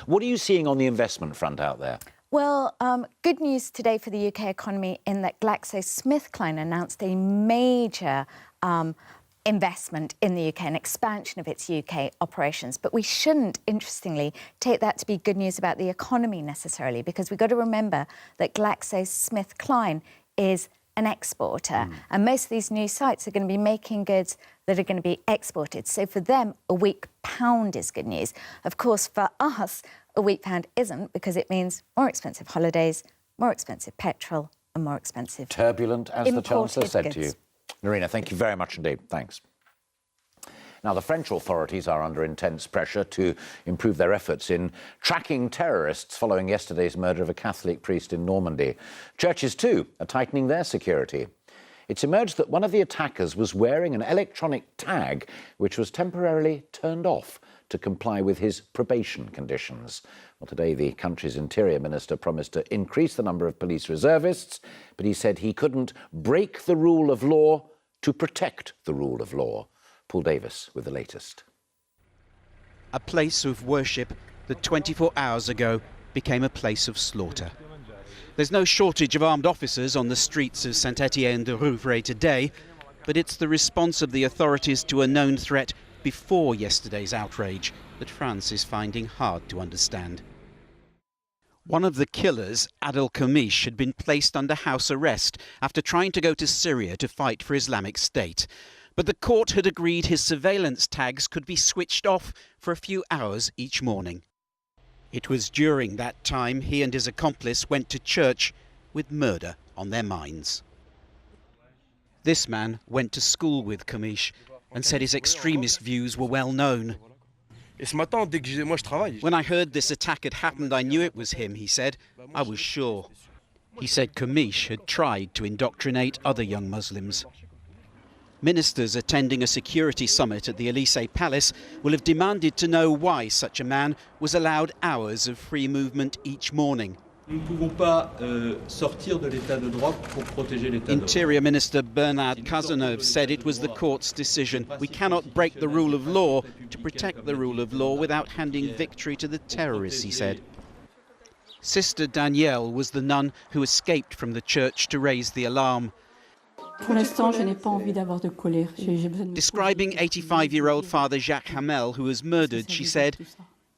What are you seeing on the investment front out there? Well, good news today for the UK economy in that GlaxoSmithKline announced a major investment in the UK, an expansion of its UK operations. But we shouldn't, interestingly, take that to be good news about the economy necessarily, because we've got to remember that GlaxoSmithKline is an exporter, and most of these new sites are going to be making goods that are going to be exported. So for them, a weak pound is good news. Of course, for us, a weak pound isn't, because it means more expensive holidays, more expensive petrol, and more expensive turbulent, as the Chancellor said goods. to you. Narina, thank you very much indeed. Thanks. Now, the French authorities are under intense pressure to improve their efforts in tracking terrorists following yesterday's murder of a Catholic priest in Normandy. Churches, too, are tightening their security. It's emerged that one of the attackers was wearing an electronic tag which was temporarily turned off to comply with his probation conditions. Well, today the country's Interior Minister promised to increase the number of police reservists, but he said he couldn't break the rule of law to protect the rule of law. Paul Davis with the latest. A place of worship that 24 hours ago became a place of slaughter. There's no shortage of armed officers on the streets of Saint-Étienne de Rouvray today, but it's the response of the authorities to a known threat before yesterday's outrage that France is finding hard to understand. One of the killers, Adel Khamish, had been placed under house arrest after trying to go to Syria to fight for Islamic State. But the court had agreed his surveillance tags could be switched off for a few hours each morning. It was during that time he and his accomplice went to church with murder on their minds. This man went to school with Khamish and said his extremist views were well known. When I heard this attack had happened, I knew it was him, he said. I was sure. He said Khamish had tried to indoctrinate other young Muslims. Ministers attending a security summit at the Élysée Palace will have demanded to know why such a man was allowed hours of free movement each morning. Interior Minister Bernard Cazeneuve said it was the court's decision. We cannot break the rule of law to protect the rule of law without handing victory to the terrorists, he said. Sister Danielle was the nun who escaped from the church to raise the alarm. Describing 85-year-old Father Jacques Hamel, who was murdered, she said,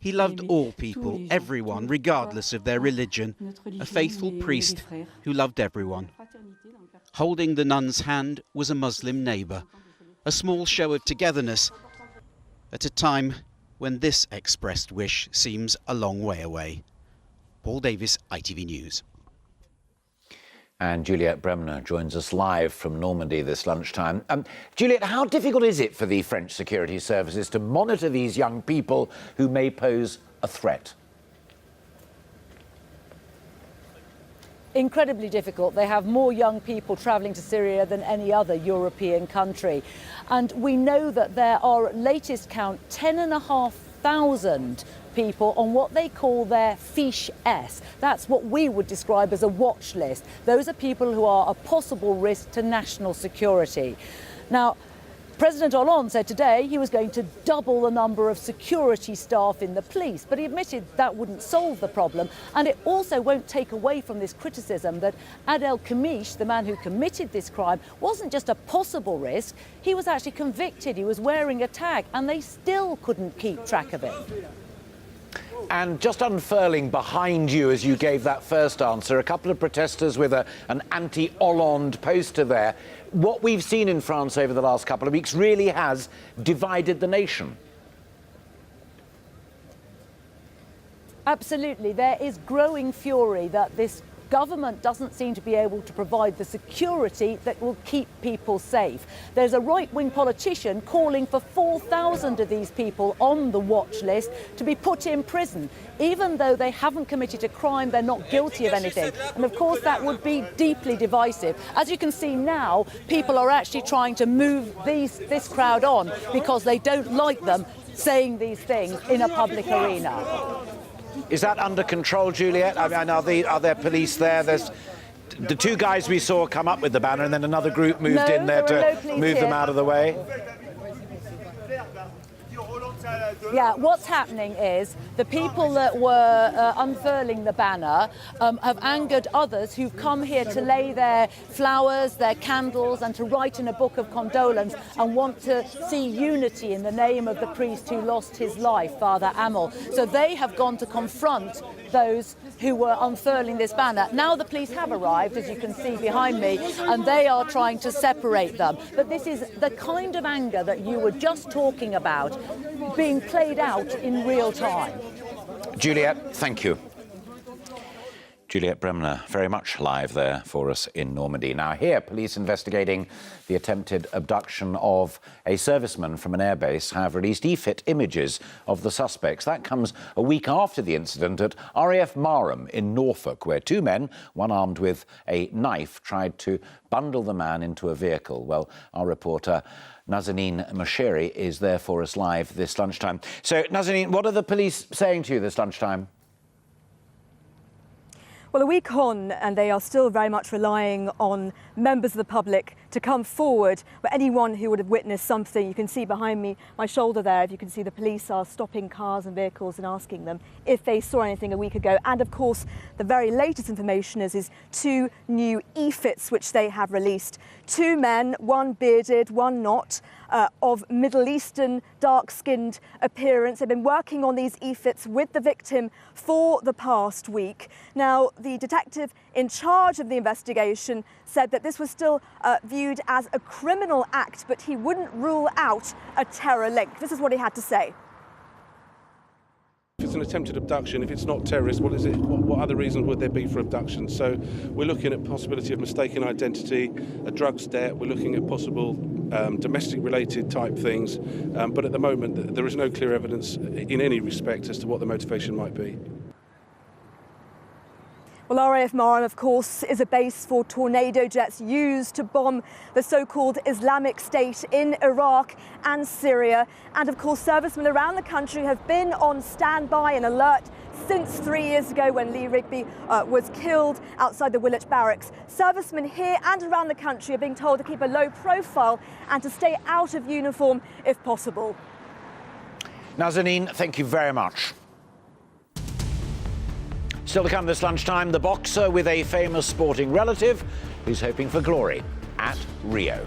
"He loved all people, everyone, regardless of their religion, a faithful priest who loved everyone." Holding the nun's hand was a Muslim neighbour, a small show of togetherness at a time when this expressed wish seems a long way away. Paul Davis, ITV News. And Juliette Bremner joins us live from Normandy this lunchtime. Juliette, how difficult is it for the French security services to monitor these young people who may pose a threat? Incredibly difficult. They have more young people travelling to Syria than any other European country. And we know that there are, at latest count, 10,500 people on what they call their fiche S. That's what we would describe as a watch list. Those are people who are a possible risk to national security. Now, President Hollande said today he was going to double the number of security staff in the police, but he admitted that wouldn't solve the problem, and it also won't take away from this criticism that Adel Khamish, the man who committed this crime, wasn't just a possible risk, he was actually convicted, he was wearing a tag, and they still couldn't keep track of him. And just unfurling behind you as you gave that first answer, a couple of protesters with an anti-Hollande poster there. What we've seen in France over the last couple of weeks really has divided the nation. Absolutely. There is growing fury that this government doesn't seem to be able to provide the security that will keep people safe. There's a right-wing politician calling for 4,000 of these people on the watch list to be put in prison. Even though they haven't committed a crime, they're not guilty of anything. And of course that would be deeply divisive. As you can see now, people are actually trying to move this crowd on because they don't like them saying these things in a public arena. Is that under control, Juliette? I mean, are there police there? There's the two guys we saw come up with the banner, and then another group moved in there to move them out of the way. Yeah, what's happening is the people that were unfurling the banner have angered others who've come here to lay their flowers, their candles, and to write in a book of condolence and want to see unity in the name of the priest who lost his life, Father Amel. So they have gone to confront those who were unfurling this banner. Now the police have arrived, as you can see behind me, and they are trying to separate them. But this is the kind of anger that you were just talking about being played out in real time. Juliet, thank you. Juliet Bremner, very much live there for us in Normandy. Now here, police investigating the attempted abduction of a serviceman from an airbase have released EFIT images of the suspects. That comes a week after the incident at RAF Marham in Norfolk, where two men, one armed with a knife, tried to bundle the man into a vehicle. Well, our reporter Nazanin Moshiri is there for us live this lunchtime. So, Nazanin, what are the police saying to you this lunchtime? Well, a week on, and they are still very much relying on members of the public to come forward. But anyone who would have witnessed something, you can see behind me, my shoulder there, if you can see, the police are stopping cars and vehicles and asking them if they saw anything a week ago. And of course, the very latest information is two new EFITs which they have released. Two men, one bearded, one not, of Middle Eastern dark-skinned appearance. They've been working on these EFITs with the victim for the past week. Now, the detective in charge of the investigation said that this was still viewed as a criminal act, but he wouldn't rule out a terror link. This is what he had to say. If it's an attempted abduction, if it's not terrorist, what is it? What other reasons would there be for abduction? So we're looking at possibility of mistaken identity, a drugs debt. We're looking at possible domestic-related type things. But at the moment, there is no clear evidence in any respect as to what the motivation might be. Well, RAF Marham, of course, is a base for tornado jets used to bomb the so-called Islamic State in Iraq and Syria. And of course, servicemen around the country have been on standby and alert since 3 years ago when Lee Rigby was killed outside the Woolwich barracks. Servicemen here and around the country are being told to keep a low profile and to stay out of uniform if possible. Nazanin, thank you very much. Still to come this lunchtime, the boxer with a famous sporting relative who's hoping for glory at Rio.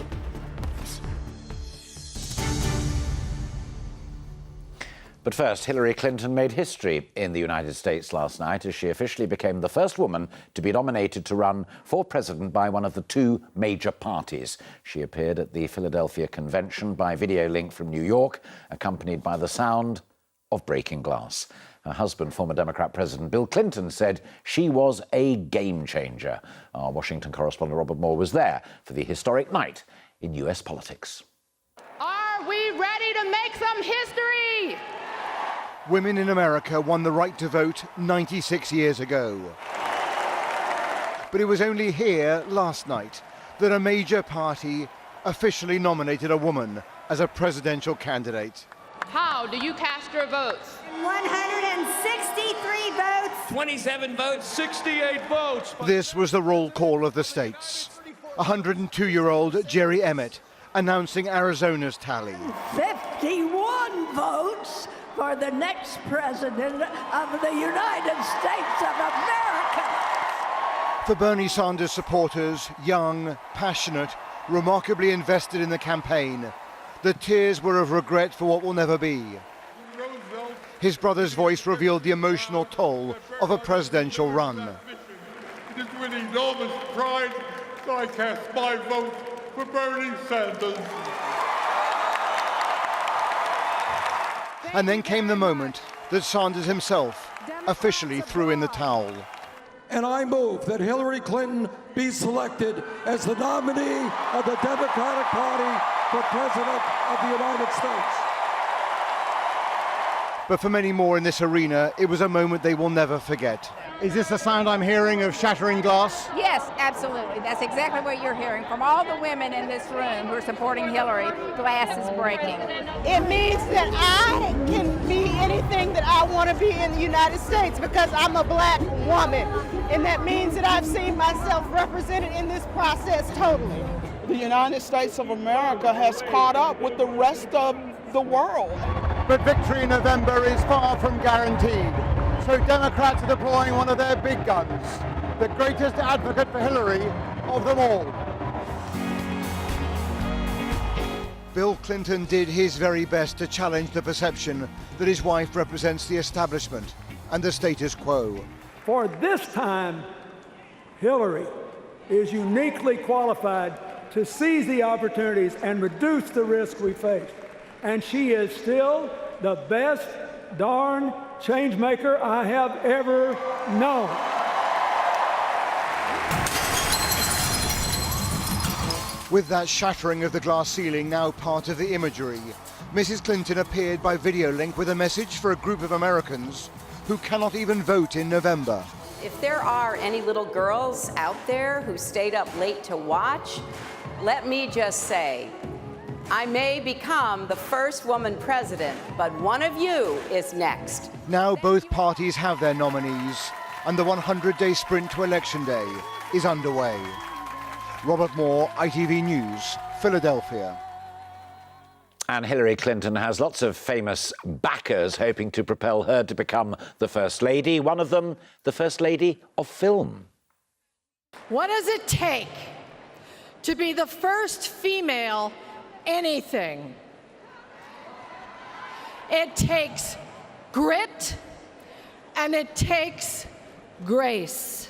But first, Hillary Clinton made history in the United States last night as she officially became the first woman to be nominated to run for president by one of the two major parties. She appeared at the Philadelphia convention by video link from New York, accompanied by the sound of breaking glass. Her husband, former Democrat President Bill Clinton, said she was a game changer. Our Washington correspondent Robert Moore was there for the historic night in US politics. Are we ready to make some history? Women in America won the right to vote 96 years ago. But it was only here last night that a major party officially nominated a woman as a presidential candidate. How do you cast your votes? 163 votes. 27 votes. 68 votes. This was the roll call of the states. 102-year-old Jerry Emmett announcing Arizona's tally. 51 votes for the next president of the United States of America. For Bernie Sanders supporters, young, passionate, remarkably invested in the campaign, the tears were of regret for what will never be. His brother's voice revealed the emotional toll of a presidential run. It is with enormous pride that I cast my vote for Bernie Sanders. And then came the moment that Sanders himself officially threw in the towel. And I move that Hillary Clinton be selected as the nominee of the Democratic Party for President of the United States. But for many more in this arena, it was a moment they will never forget. Is this the sound I'm hearing of shattering glass? Yes, absolutely. That's exactly what you're hearing from all the women in this room who are supporting Hillary. Glass is breaking. It means that I can be anything that I want to be in the United States because I'm a black woman. And that means that I've seen myself represented in this process totally. The United States of America has caught up with the rest of the world. But victory in November is far from guaranteed. So Democrats are deploying one of their big guns, the greatest advocate for Hillary of them all. Bill Clinton did his very best to challenge the perception that his wife represents the establishment and the status quo. For this time, Hillary is uniquely qualified to seize the opportunities and reduce the risk we face. And she is still the best darn change maker I have ever known. With that shattering of the glass ceiling now part of the imagery, Mrs. Clinton appeared by video link with a message for a group of Americans who cannot even vote in November. If there are any little girls out there who stayed up late to watch, let me just say, I may become the first woman president, but one of you is next. Now both parties have their nominees, and the 100-day sprint to Election Day is underway. Robert Moore, ITV News, Philadelphia. And Hillary Clinton has lots of famous backers hoping to propel her to become the First Lady. One of them, the First Lady of film. What does it take to be the first female anything? It takes grit and it takes grace.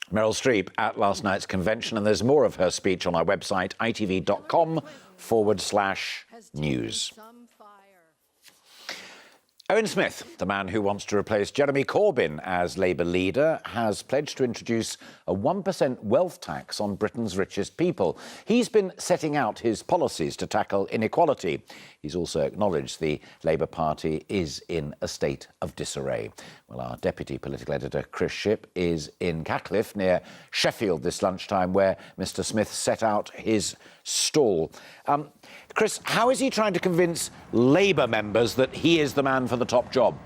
Meryl Streep at last night's convention, and there's more of her speech on our website, itv.com/news. Owen Smith, the man who wants to replace Jeremy Corbyn as Labour leader, has pledged to introduce a 1% wealth tax on Britain's richest people. He's been setting out his policies to tackle inequality. He's also acknowledged the Labour Party is in a state of disarray. Well, our deputy political editor, Chris Shipp, is in Catcliffe, near Sheffield, this lunchtime, where Mr. Smith set out his stall. Chris, how is he trying to convince Labour members that he is the man for the top job?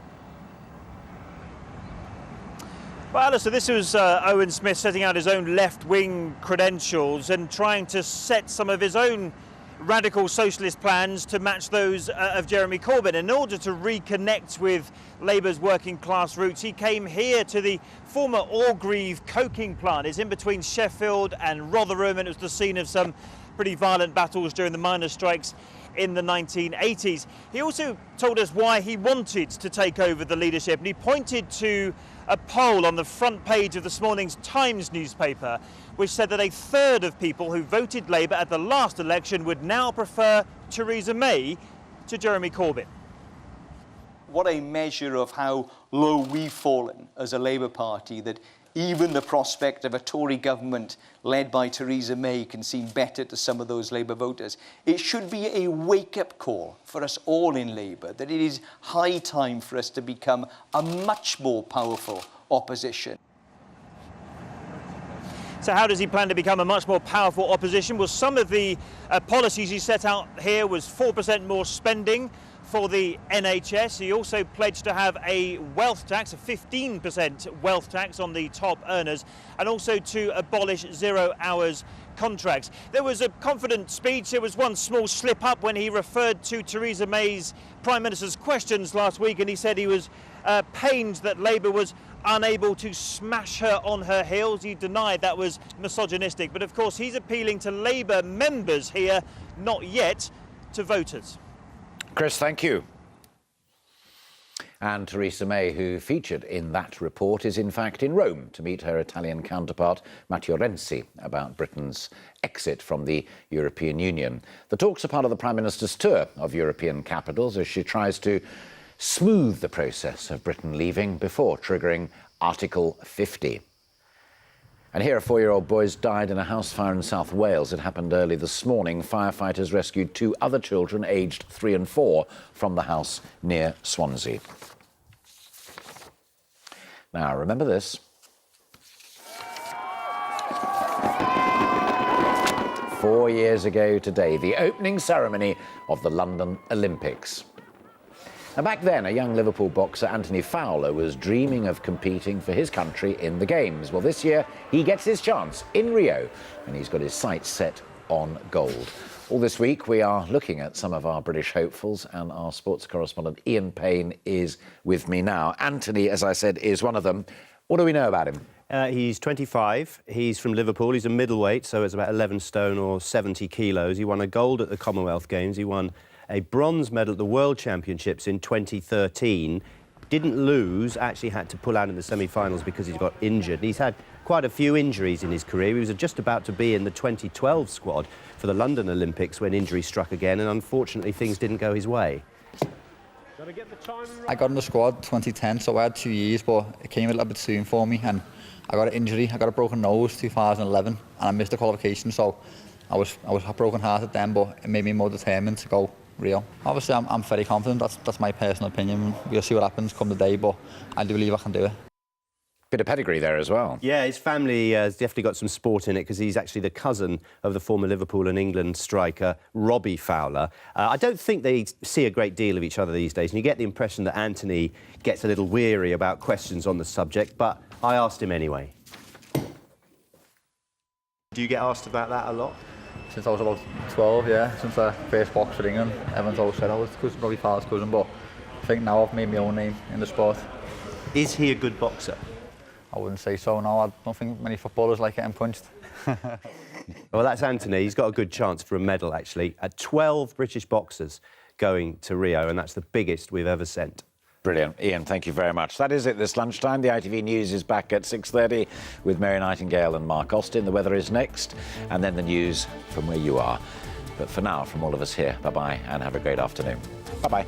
Well, Alistair, this was Owen Smith setting out his own left-wing credentials and trying to set some of his own radical socialist plans to match those of Jeremy Corbyn. In order to reconnect with Labour's working class roots, he came here to the former Orgreave coking plant. It's in between Sheffield and Rotherham, and it was the scene of some pretty violent battles during the miners' strikes in the 1980s. He also told us why he wanted to take over the leadership, and he pointed to a poll on the front page of this morning's Times newspaper, which said that a third of people who voted Labour at the last election would now prefer Theresa May to Jeremy Corbyn. What a measure of how low we've fallen as a Labour Party, that even the prospect of a Tory government led by Theresa May can seem better to some of those Labour voters. It should be a wake-up call for us all in Labour that it is high time for us to become a much more powerful opposition. So how does he plan to become a much more powerful opposition? Well, some of the policies he set out here was 4% more spending for the NHS. He also pledged to have a wealth tax, a 15% wealth tax on the top earners, and also to abolish 0 hours contracts. There was a confident speech. There was one small slip up when he referred to Theresa May's Prime Minister's questions last week, and he said he was pained that Labour was unable to smash her on her heels. He denied that was misogynistic, but of course he's appealing to Labour members here, not yet to voters. Chris, thank you. And Theresa May, who featured in that report, is in fact in Rome to meet her Italian counterpart, Matteo Renzi, about Britain's exit from the European Union. The talks are part of the Prime Minister's tour of European capitals as she tries to smooth the process of Britain leaving before triggering Article 50. And here, a 4-year-old boy's died in a house fire in South Wales. It happened early this morning. Firefighters rescued 2 other children, aged 3 and 4, from the house near Swansea. Now, remember this. 4 years ago today, the opening ceremony of the London Olympics. Now, back then, a young Liverpool boxer, Anthony Fowler, was dreaming of competing for his country in the Games. Well, this year, he gets his chance in Rio, and he's got his sights set on gold. All this week, we are looking at some of our British hopefuls, and our sports correspondent Ian Payne is with me now. Anthony, as I said, is one of them. What do we know about him? He's 25. He's from Liverpool. He's a middleweight, so it's about 11 stone or 70 kilos. He won a gold at the Commonwealth Games. He won a bronze medal at the World Championships in 2013. Didn't lose, actually had to pull out in the semi-finals because he got injured. And he's had quite a few injuries in his career. He was just about to be in the 2012 squad for the London Olympics when injury struck again, and unfortunately things didn't go his way. I got in the squad 2010, so I had 2 years, but it came a little bit soon for me, and I got an injury. I got a broken nose 2011, and I missed the qualification, so I was broken-hearted then, but it made me more determined to go Rio. Obviously, I'm very confident. That's my personal opinion. We'll see what happens come the day, but I do believe I can do it. Bit of pedigree there as well. Yeah, his family has definitely got some sport in it because he's actually the cousin of the former Liverpool and England striker Robbie Fowler. I don't think they see a great deal of each other these days, and you get the impression that Anthony gets a little weary about questions on the subject, but I asked him anyway. Do you get asked about that a lot? Since I was about 12, yeah, since I first boxed for England, everyone's always said I was Robbie Fowler's cousin, but I think now I've made my own name in the sport. Is he a good boxer? I wouldn't say so, no. I don't think many footballers like getting punched. Well, that's Anthony. He's got a good chance for a medal, actually. 12 British boxers going to Rio, and that's the biggest we've ever sent. Brilliant. Ian, thank you very much. That is it this lunchtime. The ITV News is back at 6:30 with Mary Nightingale and Mark Austin. The weather is next, and then the news from where you are. But for now, from all of us here, bye-bye and have a great afternoon. Bye-bye.